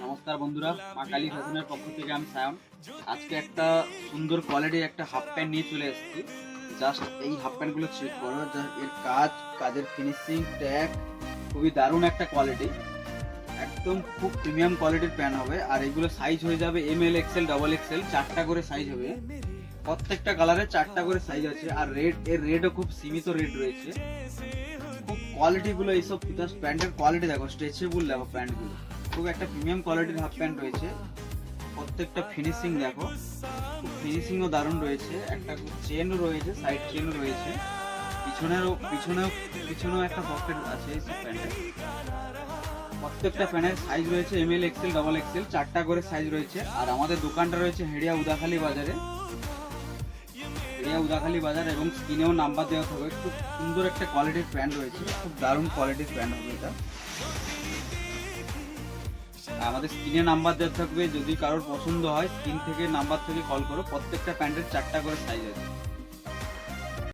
নমস্কার বন্ধুরা, মা কালী ফ্যাশনের পক্ষ থেকে আমি সায়ন। আজকে একটা সুন্দর কোয়ালিটির একটা হাফ প্যান্ট নিয়ে চলে এসেছি। জাস্ট এই হাফ প্যান্টগুলো চেক করো, এর কাজের ফিনিশিং ট্যাগ খুবই দারুণ একটা কোয়ালিটি, একদম খুব প্রিমিয়াম কোয়ালিটির প্যান্ট হবে। আর এগুলো সাইজ হয়ে যাবে ML XL ডাবল XL, 4টা করে সাইজ হবে। প্রত্যেকটা কালারে 4টা করে সাইজ আছে। আর এর রেটও খুব সীমিত রেট রয়েছে। খুব কোয়ালিটি গুলো এইসব জাস্ট প্যান্টের কোয়ালিটি দেখো, স্ট্রেচেবল দেখো প্যান্টগুলো, খুব একটা প্রিমিয়াম কোয়ালিটির হাফ প্যান্ট রয়েছে। প্রত্যেকটা ফিনিশিং দেখো, খুব ফিনিশিংও দারুণ রয়েছে। একটা চেনও রয়েছে, সাইড চেনও রয়েছে, পিছনেও একটা পকেট আছে এই প্যান্টের। প্রত্যেকটা প্যান্টের সাইজ রয়েছে ML XL ডাবল XL, 4টা করে সাইজ রয়েছে। আর আমাদের দোকানটা রয়েছে হেড়িয়া উদাখালী বাজারে, এবং স্ক্রিনেও নাম্বার দেওয়া থাকবে। খুব সুন্দর একটা কোয়ালিটির প্যান্ট রয়েছে, খুব দারুণ কোয়ালিটির প্যান্ট হবে এটা। আমাদের স্ক্রিনে নাম্বার দেওয়া থাকবে, যদি কারোর পছন্দ হয় স্ক্রিন থেকে নাম্বার থেকে কল করো। প্রত্যেকটা প্যান্টের 4টা করে সাইজ আছে।